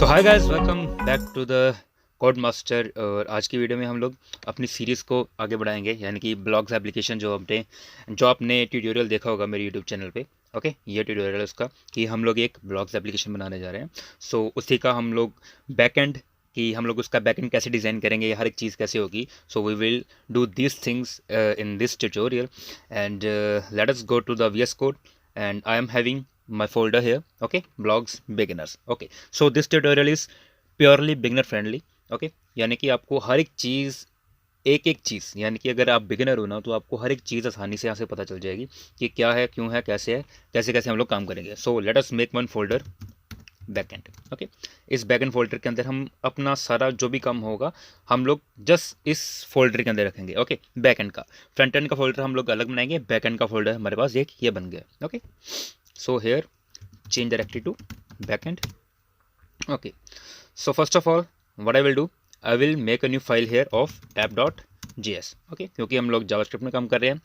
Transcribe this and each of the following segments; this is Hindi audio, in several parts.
So hi guys, welcome back to the Code Master. और आज की वीडियो में हम लोग अपनी सीरीज़ को आगे बढ़ाएंगे, यानी कि ब्लॉग्स एप्लीकेशन जो आपने ट्यूटोरियल देखा होगा मेरे यूट्यूब चैनल पे। ओके, ये ट्यूटोरियल है उसका कि हम लोग एक ब्लॉग्स एप्लीकेशन बनाने जा रहे हैं। सो उसी का हम लोग बैकएंड कि हम लोग उसका बैकएंड कैसे डिज़ाइन करेंगे, हर एक चीज़ कैसे होगी। So we will do this things in this tutorial and let us go to the VS Code and I am having my folder here. Okay, blogs beginners. Okay, so this tutorial is purely beginner friendly. Okay, यानी कि आपको हर एक चीज़, एक एक चीज़, यानी कि अगर आप बिगिनर हो ना तो आपको हर एक चीज़ आसानी से यहाँ से पता चल जाएगी कि क्या है, क्यों है, कैसे कैसे हम लोग काम करेंगे। So let us make one folder backend. Okay, इस बैकएंड फोल्डर के अंदर हम अपना सारा जो भी काम होगा हम लोग जस्ट इस फोल्डर के अंदर रखेंगे। ओके, बैकएंड का, फ्रंट एंड का फोल्डर हम लोग अलग बनाएंगे, बैकएंड का फोल्डर हमारे पास एक ये बन गया। Okay, so here change directory to backend. Okay, so first of all what I will do, I will make a new file here of app.js. okay, क्योंकि हम लोग जावास्क्रिप्ट में काम कर रहे हैं।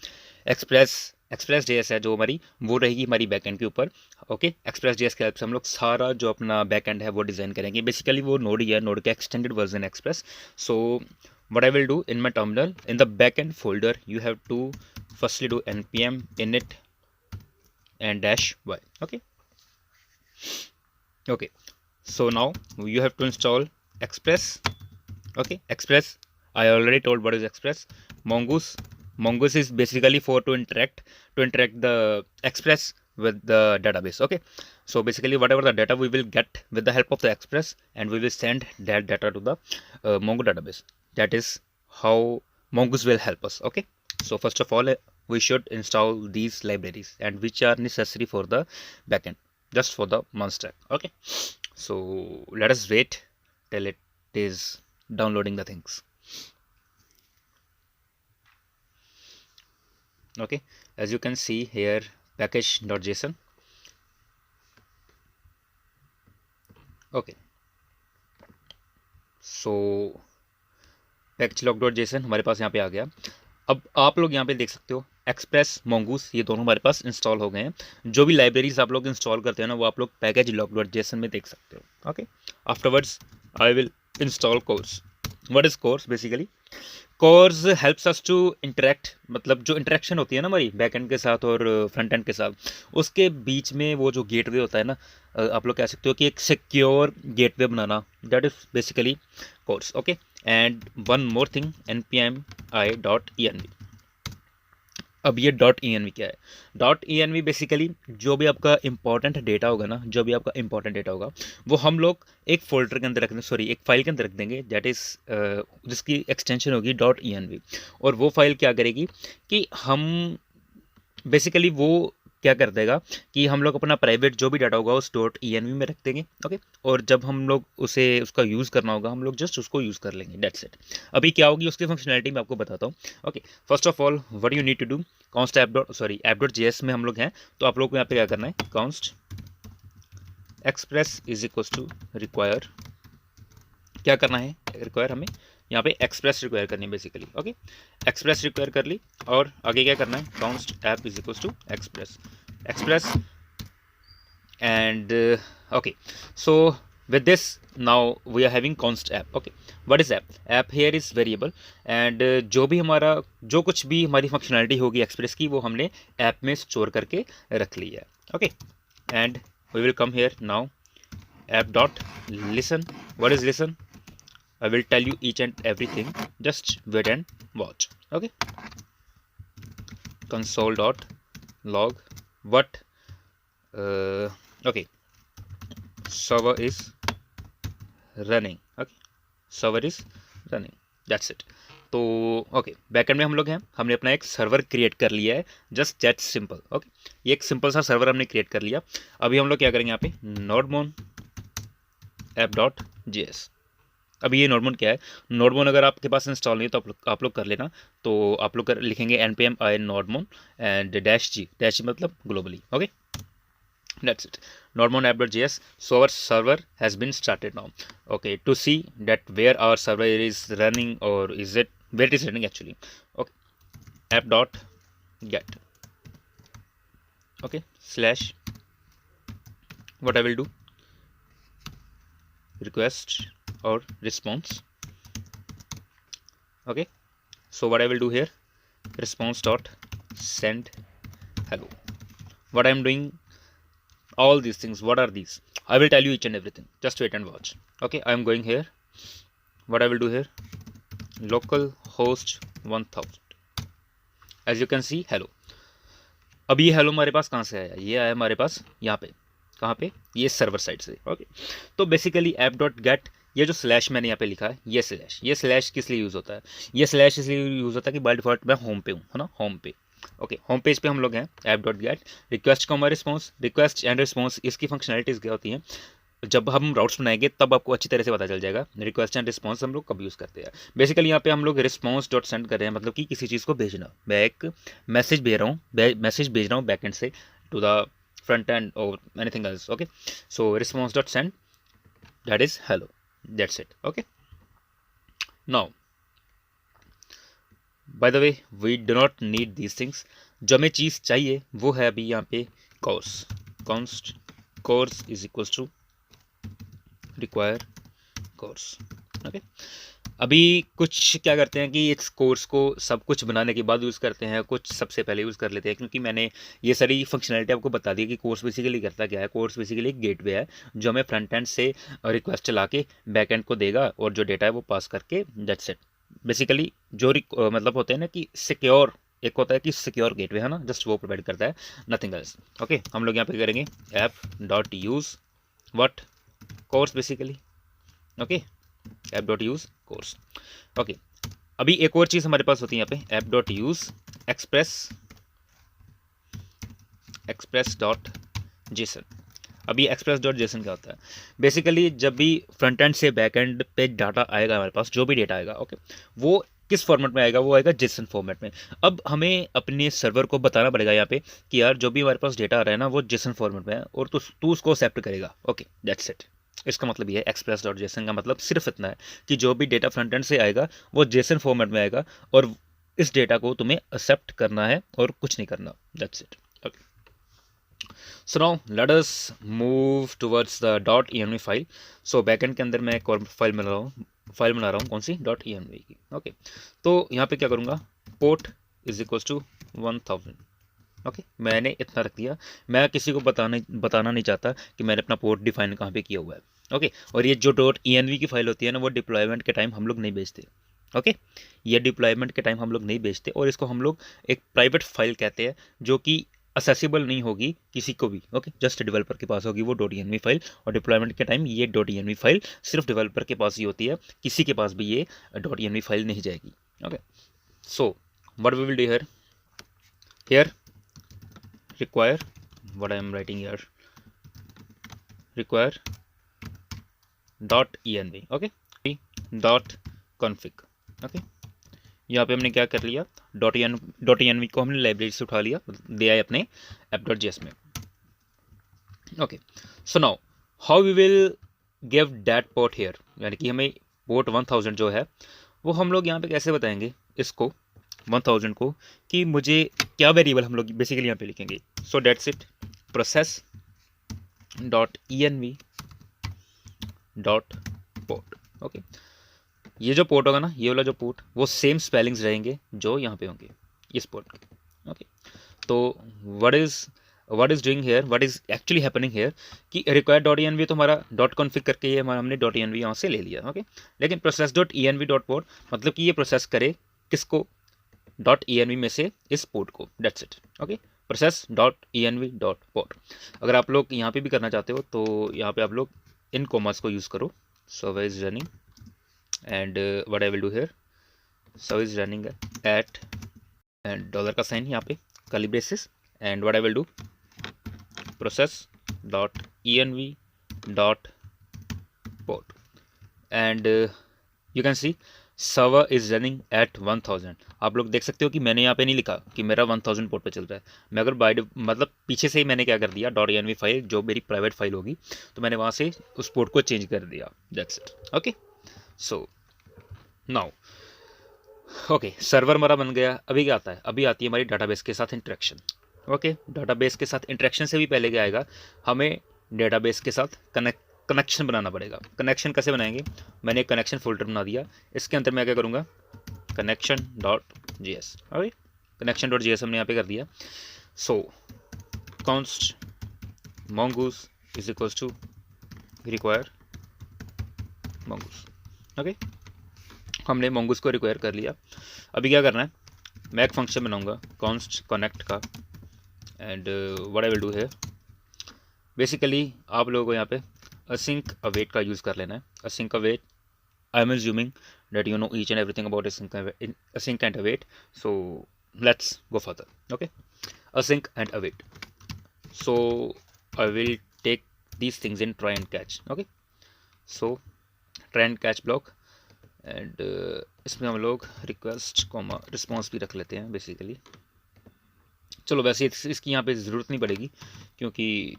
एक्सप्रेस जेएस है जो हमारी, वो रहेगी हमारी बैकएंड के ऊपर। ओके, एक्सप्रेस जेएस के हेल्प से हम लोग सारा जो अपना बैकएंड है वो डिज़ाइन करेंगे। बेसिकली वो नोड ही है, नोड का extended version express. So what I will do in my terminal, in the backend folder you have to firstly do npm init and -y. Okay, so now you have to install express. Okay, express, I already told what is express. Mongoose is basically for to interact the express with the database. Okay, so basically whatever the data we will get with the help of the express, and we will send that data to the mongo database. That is how mongoose will help us. Okay, so first of all we should install these libraries and which are necessary for the backend, just for the monster. Okay, so let us wait till it is downloading the things. Okay, as you can see here, package.json. okay, so package.json हमारे पास यहाँ पे आ गया। अब आप लोग यहाँ पे देख सकते हो एक्सप्रेस, मोंगूस, ये दोनों हमारे पास इंस्टॉल हो गए हैं। जो भी लाइब्रेरीज आप लोग इंस्टॉल करते हो ना वो आप लोग पैकेज log.json में देख सकते हो। Okay, afterwards I will install cors. What is cors? Basically cors helps us to interact, मतलब जो इंटरेक्शन होती है ना हमारी बैक एंड के साथ और फ्रंट एंड के साथ, उसके बीच में वो जो गेटवे होता है ना, आप लोग कह सकते हो कि एक secure gateway banana, that is basically course. Okay, and one more thing, npmi.env। अब ये .env क्या है? .env बेसिकली जो भी आपका इंपॉर्टेंट डेटा होगा ना, जो भी आपका इंपॉर्टेंट डेटा होगा वो हम लोग एक फोल्डर के अंदर रख देंगे, सॉरी एक फाइल के अंदर रख देंगे, दैट इज़ जिसकी एक्सटेंशन होगी .env। और वो फाइल क्या करेगी कि हम बेसिकली वो क्या कर देगा कि हम लोग अपना प्राइवेट जो भी डाटा होगा उस .env में रख देंगे। ओके, और जब हम लोग उसका यूज़ करना होगा हम लोग जस्ट उसको यूज़ कर लेंगे, डेट्स इट। अभी क्या होगी उसकी फंक्शनैलिटी मैं आपको बताता हूँ। Okay, first of all what you need to do, const app.js में हम लोग हैं तो आप लोग को यहाँ पे क्या करना है, const express is equal to require, क्या करना है, रिक्वायर हमें यहाँ पे एक्सप्रेस रिक्वायर करनी है बेसिकली। ओके, एक्सप्रेस रिक्वायर कर ली और आगे क्या करना है, const app is equal to express and okay, so with this now we are having const app. okay, what is app here is variable and जो भी हमारा, जो कुछ भी हमारी फंक्शनैलिटी होगी एक्सप्रेस की वो हमने ऐप में स्टोर करके रख ली है। Okay, and we will come here now app.listen. what is listen? I will tell you each and everything, just wait and watch. Okay, console.log what okay, server is running. okay, server is running, that's it. तो ओके, बैकएंड में हम लोग हैं, हमने अपना एक सर्वर क्रिएट कर लिया है, जस्ट दैट सिंपल। ओके, ये एक सिंपल सा सर्वर हमने क्रिएट कर लिया। अभी हम लोग क्या करेंगे, यहाँ पे नोडमोन app.js। अभी ये नोडमोन क्या है, नोडमोन अगर आपके पास इंस्टॉल नहीं है तो आप लोग कर लेना। तो आप लोग लिखेंगे npm i nodemon and -g मतलब globally. Okay, that's it, nodemon app.js. so our server has been started now. okay, to see that where our server is running or is it where it is running actually. okay, app.get, okay, slash what I will do, request or response. Okay, so what I will do here, response dot send hello. What I am doing, all these things, what are these? I will tell you each and everything. Just wait and watch. Okay, I am going here. What I will do here, local host 1000. As you can see, hello. अब ये हेलो हमारे पास कहाँ से आया? ये आया हमारे पास यहाँ पे, कहाँ पे? ये सर्वर साइड से. ओके, तो बेसिकली ऐप डॉट गेट, ये जो स्लैश मैंने यहाँ पे लिखा है, ये स्लैश किस लिए यूज़ होता है? ये स्लैश इसलिए यूज़ होता है कि बाय डिफॉल्ट मैं होम पे हूँ, है ना, होम पे. ओके, होम पेज पे हम लोग हैं. App dot gate request comma response, request and response, इसकी फंक्शनलिटीज़ क्या होती हैं? जब हम राउट्स बनाएंगे तब आपको अच्छी तरह से पता चल जाएगा रिक्वेस्ट एंड रिस्पॉन्स हम लोग कब यूज़ करते हैं. बेसिकली यहाँ पे हम लोग रिस्पॉन्स डॉट सेंड कर रहे हैं, मतलब कि किसी चीज़ को भेजना. मैं एक मैसेज भेज रहा हूँ बैक एंड से टू द फ्रंट एंड और anything else. Okay, so response dot send, that is hello, that's it. Okay, now by the way we do not need these things. जो हमें चीज़ चाहिए वो है अभी यहाँ पे cors, const cors is equals to require cors. Okay, अभी कुछ क्या करते हैं कि इस कोर्स को सब कुछ बनाने के बाद यूज़ करते हैं, कुछ सबसे पहले यूज़ कर लेते हैं, क्योंकि मैंने ये सारी फंक्शनलिटी आपको बता दी कि कोर्स बेसिकली करता क्या है. कोर्स बेसिकली एक गेटवे है जो हमें फ्रंट एंड से रिक्वेस्ट चला के बैक एंड को देगा और जो डेटा है वो पास करके, दैट्स इट. बेसिकली जो मतलब होते हैं ना कि सिक्योर, एक होता है कि सिक्योर गेटवे, है ना, जस्ट वो प्रोवाइड करता है, नथिंग एल्स. ओके, हम लोग यहाँ पे करेंगे app dot use what course basically. Okay, app dot use course. Okay, अभी एक और चीज़ हमारे पास होती है यहाँ पे, app dot use express dot JSON. अभी एक्सप्रेस डॉट जेसन क्या होता है? बेसिकली जब भी फ्रंट एंड से बैक एंड पे डाटा आएगा हमारे पास, जो भी डेटा आएगा, ओके, वो किस फॉर्मेट में आएगा? वो आएगा जेसन फॉर्मेट में. अब हमें अपने सर्वर को बताना पड़ेगा यहाँ पे कि यार जो भी हमारे पास डेटा आ रहा है ना वो जेसन फॉर्मेट में है और तू उसको एक्सेप्ट करेगा. Okay, that's it. इसका मतलब ये है, एक्सप्रेस डॉट जेसन का मतलब सिर्फ इतना है कि जो भी डेटा फ्रंट एंड से आएगा वो जेसन फॉर्मेट में आएगा और इस डेटा को तुम्हें एक्सेप्ट करना है और कुछ नहीं करना. That's it. Okay, so now let us move towards the dot env file. So backend के अंदर मैं एक और फाइल बना रहा हूँ कौन सी? डॉट env की. ओके, तो यहाँ पे क्या करूँगा, port is equals to 1000. Okay, मैंने इतना रख दिया. मैं किसी को बताना नहीं चाहता कि मैंने अपना पोर्ट डिफाइन कहाँ पे किया हुआ है. ओके, और ये जो डॉट env की फाइल होती है ना, वो डिप्लॉयमेंट के टाइम हम लोग नहीं भेजते. ओके, ये डिप्लॉयमेंट के टाइम हम लोग नहीं भेजते और इसको हम लोग एक प्राइवेट फाइल कहते हैं जो कि असेसिबल नहीं होगी किसी को भी. ओके, जस्ट डेवलपर के पास होगी वो डॉट env फाइल, और डिप्लॉयमेंट के टाइम ये डॉट env फाइल सिर्फ डेवलपर के पास ही होती है, किसी के पास भी ये डॉट env फाइल नहीं जाएगी. Okay, so what we will do here require, what I am writing here, require dot env. okay, dot config. okay, यहाँ पे हमने क्या कर लिया, डॉट env को हमने लाइब्रेरी से उठा लिया, दिया है अपने app.js में. Okay, so now how we will give that port here, यानी कि हमें पोर्ट 1000 जो है वो हम लोग यहाँ पे कैसे बताएंगे इसको 1000 को, कि मुझे क्या वेरिएबल हम लोग बेसिकली यहाँ पे लिखेंगे. So that's it, process dot env dot port. Okay, ये जो पोर्ट होगा ना, ये वाला जो पोर्ट, वो सेम स्पेलिंग्स रहेंगे जो यहाँ पे होंगे इस पोर्ट के. ओके, तो what is doing here, what is actually happening here कि रिक्वायर डॉट env तो हमारा डॉट कॉन्फिग करके ये हमने डॉट env यहाँ से ले लिया. ओके, लेकिन process dot env dot port मतलब कि ये प्रोसेस करे किसको, डॉट env में से इस पोर्ट को. That's it. Okay, process dot env dot port. अगर आप लोग यहाँ पे भी करना चाहते हो तो यहाँ पे आप लोग इन कॉमर्स को यूज़ करो. Server is running and what I will do here, server is running at and dollar का साइन यहाँ पे curly braces, and what I will do, process dot env dot port, and you can see server is running at 1000. आप लोग देख सकते हो कि मैंने यहाँ पे नहीं लिखा कि मेरा 1000 पोर्ट पे चल रहा है. मैं अगर मतलब पीछे से ही मैंने क्या कर दिया, डॉट env फाइल जो मेरी प्राइवेट फाइल होगी तो मैंने वहाँ से उस पोर्ट को चेंज कर दिया. That's it. Okay, so now okay, server हमारा बन गया. अभी क्या आता है, अभी आती है हमारी डाटाबेस के साथ इंटरेक्शन. ओके, डाटाबेस के साथ इंटरेक्शन से भी पहले क्या आएगा, हमें डेटाबेस के साथ कनेक्ट कनेक्शन बनाना पड़ेगा। कनेक्शन कैसे बनाएंगे? मैंने एक कनेक्शन फोल्डर बना दिया, इसके अंदर मैं क्या करूँगा, connection.js। ओके, connection.js हमने यहाँ पे कर दिया। सो const mongoose is equals to require mongoose। Okay, हमने mongoose को रिक्वायर कर लिया। अभी क्या करना है, मैं एक फंक्शन बनाऊंगा const connect का, and what I will do है, बेसिकली आप लोगों को यहाँ पे async await का यूज़ कर लेना है। async await, I am assuming that you know each and everything about async and await, so let's go further. Okay, async and await, so I will take these things in try and catch। okay, so try and catch block, and इसमें हम लोग रिक्वेस्ट कॉमा रिस्पॉन्स भी रख लेते हैं बेसिकली। चलो वैसे इसकी यहाँ पे ज़रूरत नहीं पड़ेगी, क्योंकि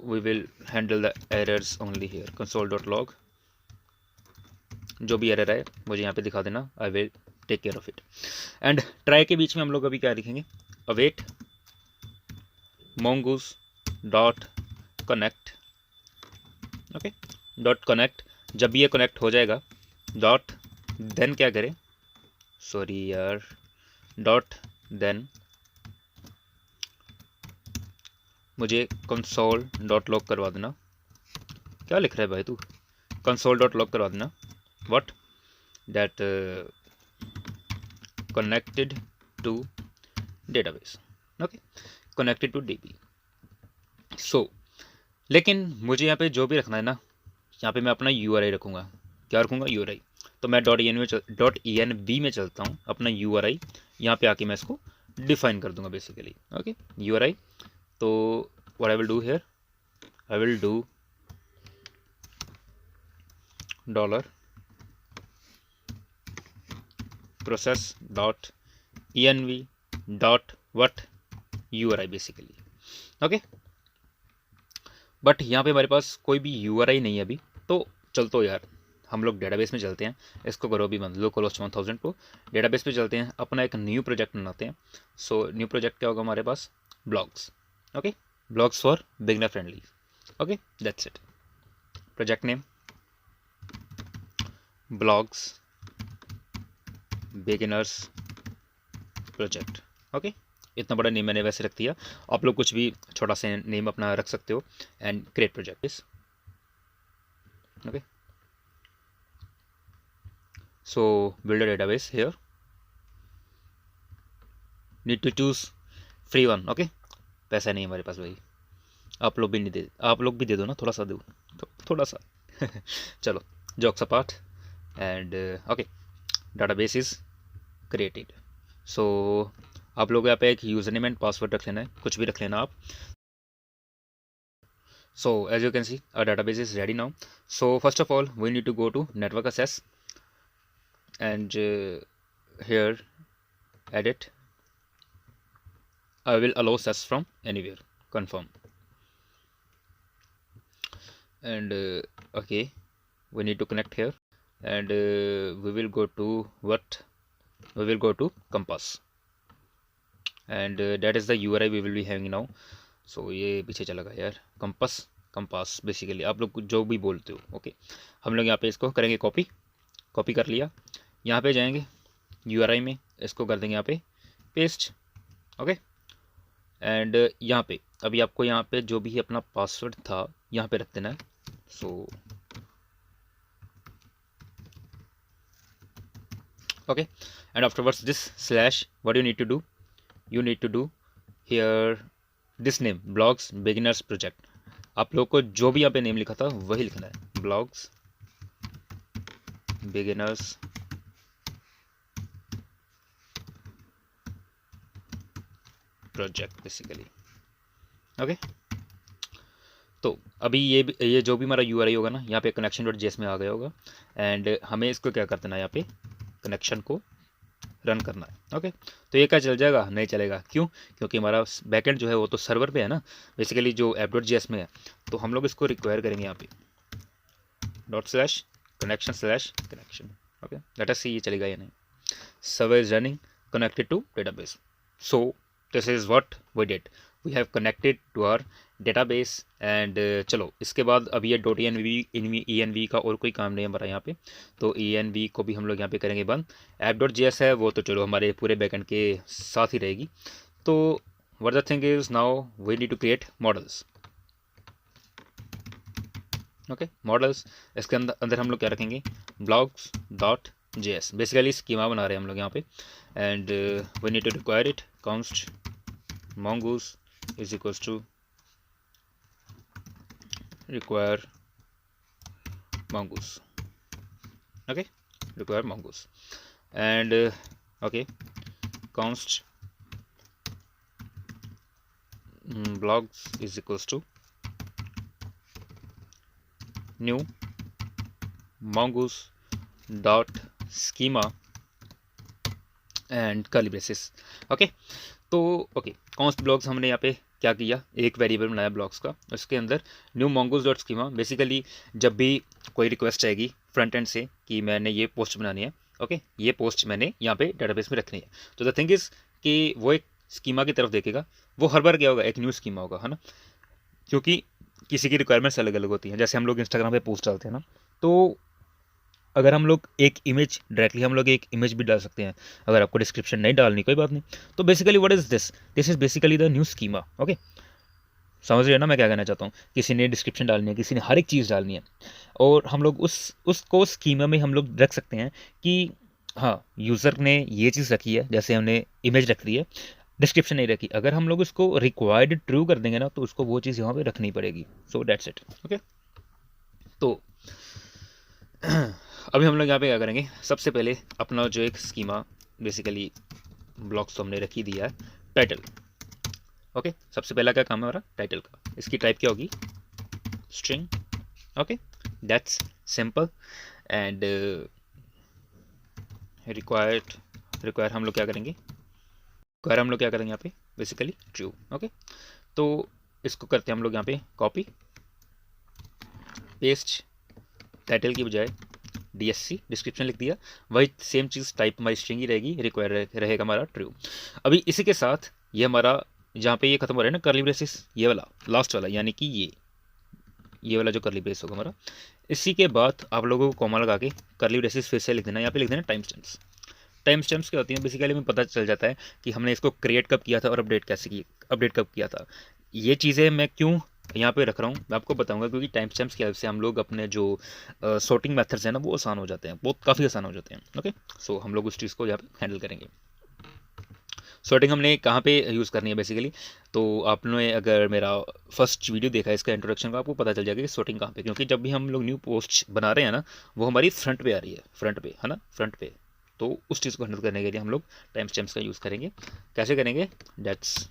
we will handle the errors only here. console.log, जो भी एरर है मुझे यहाँ पे दिखा देना, I will take care of it. And try के बीच में हम लोग अभी क्या लिखेंगे, await mongoose dot connect. Okay, dot connect, जब भी ये कनेक्ट हो जाएगा डॉट देन क्या करें, सॉरी यार, डॉट देन मुझे कंसोल डॉट लॉग करवा देना। क्या लिख रहा है भाई तू, कंसोल डॉट लॉग करवा देना, what that connected to database. Okay, connected to DB. So लेकिन मुझे यहाँ पे जो भी रखना है ना, यहाँ पे मैं अपना URI रखूँगा। क्या रखूँगा, URI। तो मैं .env में चलता हूँ, अपना URI यहाँ पे आके मैं इसको डिफाइन कर दूंगा बेसिकली। Okay, URI। तो what I will do here, I will do dollar process dot env dot what URI basically. Okay, but यहाँ पे हमारे पास कोई भी URI नहीं है अभी, तो चलतो यार हम लोग डेटाबेस में चलते हैं। इसको करो अभी बंद, लोकलहोस्ट 1000 को, डेटाबेस पे चलते हैं, अपना एक न्यू प्रोजेक्ट बनाते हैं। सो न्यू प्रोजेक्ट क्या होगा हमारे पास, blogs. Okay, blogs for beginner friendly. Okay, that's it. Project name blogs beginners project. Okay, इतना बड़ा नेम मैंने वैसे रख दिया, आप लोग कुछ भी छोटा सा नेम अपना रख सकते हो। एंड क्रिएट प्रोजेक्ट इस। Okay, so build a database here, need to choose free one। okay, पैसा नहीं हमारे पास भाई, आप लोग भी नहीं दे, आप लोग भी दे दो ना, थोड़ा सा दो, थोड़ा सा चलो, jokes apart, and okay, database is created। so आप लोग यहाँ पे एक यूजर नेम एंड पासवर्ड रख लेना है, कुछ भी रख लेना आप। so as you can see our database is ready now। so first of all we need to go to network access, and here edit, I will allow access from anywhere, confirm, and okay, we need to connect here, and we will go to what, we will go to compass, and that is the URI we will be having now। so ये पीछे चला गया यार, कंपास बेसिकली आप लोग जो भी बोलते हो। ओके, हम लोग यहाँ पे इसको करेंगे कॉपी कर लिया, यहाँ पे जाएंगे URI में, इसको कर देंगे यहाँ पे पेस्ट। ओके, एंड यहाँ पे अभी आपको यहाँ पे जो भी अपना पासवर्ड था यहाँ पे रख देना है। So okay, and afterwards this slash, what you need to do, you need to do here this name, blogs beginners project. आप लोग को जो भी यहाँ पे नेम लिखा था वही लिखना है, blogs beginners project basically. Okay, तो अभी ये जो भी हमारा URI होगा ना, यहाँ पे connection.js में आ गया होगा, एंड हमें इसको क्या कर देना है, यहाँ पे कनेक्शन को रन करना है। ओके, तो ये क्या चल जाएगा, नहीं चलेगा, क्यों, क्योंकि हमारा बैकएंड जो है वो तो सर्वर पे है ना बेसिकली, जो app.js में है। तो हम लोग इसको रिक्वायर करेंगे यहाँ पे ./connection/connection। ओके, लेट अस सी ये चलेगा या नहीं। Server is running connected to database. So this is what we did, we have connected to our database and चलो इसके बाद अब ये डॉट env का और कोई काम नहीं है हमारा यहाँ पे, तो env को भी हम लोग यहाँ पे करेंगे बंद। app.js है वो तो चलो हमारे पूरे बैकएंड के साथ ही रहेगी। तो what the thing is now we need to create models. Okay models, इसके अंदर हम लोग क्या रखेंगे, blogs dot JS, basically schema बना रहे हैं हम लोग यहाँ पे। And we need to require it const mongoose is equals to require mongoose। Okay require mongoose and okay const blogs is equals to new mongoose dot schema and curly braces. Okay तो ओके कॉन्स्ट ब्लॉग्स हमने यहाँ पे क्या किया, एक वेरिएबल बनाया ब्लॉग्स का, उसके अंदर new mongoose dot schema. Basically जब भी कोई रिक्वेस्ट आएगी फ्रंट एंड से कि मैंने ये पोस्ट बनानी है, ओके ये पोस्ट मैंने यहाँ पे डेटाबेस में रखनी है, तो द थिंग इज़ कि वो एक स्कीमा की तरफ देखेगा, वो हर बार क्या होगा, एक न्यू स्कीमा होगा, है ना, क्योंकि किसी की रिक्वायरमेंट्स अलग अलग होती हैं। जैसे हम लोग इंस्टाग्राम पे पोस्ट डालते हैं ना, तो अगर हम लोग एक इमेज डायरेक्टली हम लोग एक इमेज भी डाल सकते हैं, अगर आपको डिस्क्रिप्शन नहीं डालनी कोई बात नहीं। तो basically what is this is basically the new schema. Okay समझ रहे हो ना मैं क्या कहना चाहता हूँ, किसी ने डिस्क्रिप्शन डालनी है, किसी ने हर एक चीज़ डालनी है, और हम लोग उसको स्कीमा में हम लोग रख सकते हैं कि हाँ यूज़र ने ये चीज़ रखी है, जैसे हमने इमेज रख दी है, डिस्क्रिप्शन नहीं रखी, अगर हम लोग उसको रिक्वायर्ड ट्रू कर देंगे ना तो उसको वो चीज़ यहाँ पे रखनी पड़ेगी। So that's it. ओके तो अभी हम लोग यहाँ पे क्या करेंगे, सबसे पहले अपना जो एक स्कीमा बेसिकली ब्लॉक्स तो हमने रखी दिया है टाइटल। ओके सबसे पहला क्या काम है हमारा, टाइटल का, इसकी टाइप क्या होगी, string. Okay that's simple and require हम लोग क्या करेंगे, यहाँ पे बेसिकली ट्रू। ओके तो इसको करते हैं हम लोग यहाँ पे कॉपी पेस्ट, टाइटल की बजाय DSC डिस्क्रिप्शन लिख दिया, वही सेम चीज़ टाइप हमारी स्ट्रिंग ही रहेगी, रिक्वायर रहेगा हमारा ट्रू। अभी इसी के साथ ये हमारा जहाँ पे ये खत्म हो रहा है ना कर्ली ब्रेसेस, ये वाला लास्ट वाला, यानी कि ये वाला जो कर्ली ब्रेस होगा हमारा, इसी के बाद आप लोगों को कॉमा लगा के कर्ली ब्रेसेस फिर से लिख देना, यहाँ पे लिख देना टाइम स्टैम्प्स। टाइम स्टैम्प्स क्या होती हैं, बेसिकली हमें पता चल जाता है कि हमने इसको क्रिएट कब किया था और अपडेट कब किया था। ये चीज़ें मैं क्यों यहाँ पे रख रहा हूँ मैं आपको बताऊंगा, क्योंकि टाइम स्टैम्प्स की हेल्प से हम लोग अपने जो सॉर्टिंग मेथड्स हैं ना वो आसान हो जाते हैं, बहुत काफ़ी आसान हो जाते हैं। ओके सो हम लोग उस चीज़ को यहाँ पे हैंडल करेंगे। सॉर्टिंग हमने कहाँ पे यूज़ करनी है बेसिकली, तो आपने अगर मेरा फर्स्ट वीडियो देखा है इसका इंट्रोडक्शन का, आपको पता चल जाएगा कि सॉर्टिंग कहाँ पे, क्योंकि जब भी हम लोग न्यू पोस्ट बना रहे हैं ना वो हमारी फ्रंट पे आ रही है, फ्रंट पे है ना, फ्रंट पे। तो उस चीज़ को हैंडल करने के लिए हम लोग टाइम स्टैम्प्स का यूज़ करेंगे। कैसे करेंगे, that's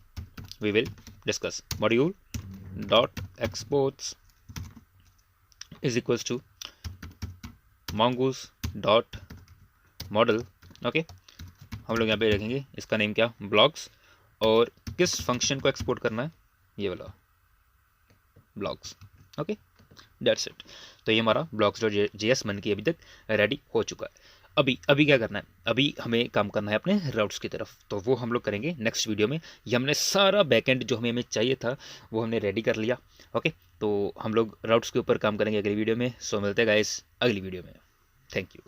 we will discuss. Module dot exports is equals to mongoose dot model. Okay हम लोग यहाँ पे रखेंगे इसका नेम क्या, ब्लॉग्स, और किस फंक्शन को एक्सपोर्ट करना है, ये वाला ब्लॉग्स। Okay that's it. तो ये हमारा ब्लॉग्स डॉट JS बन के अभी तक रेडी हो चुका है। अभी क्या करना है, अभी हमें काम करना है अपने राउट्स की तरफ, तो वो हम लोग करेंगे नेक्स्ट वीडियो में। ये हमने सारा बैकएंड जो हमें चाहिए था वो हमने रेडी कर लिया। ओके तो हम लोग राउट्स के ऊपर काम करेंगे अगली वीडियो में। सो मिलते हैं गाइस अगली वीडियो में। Thank you.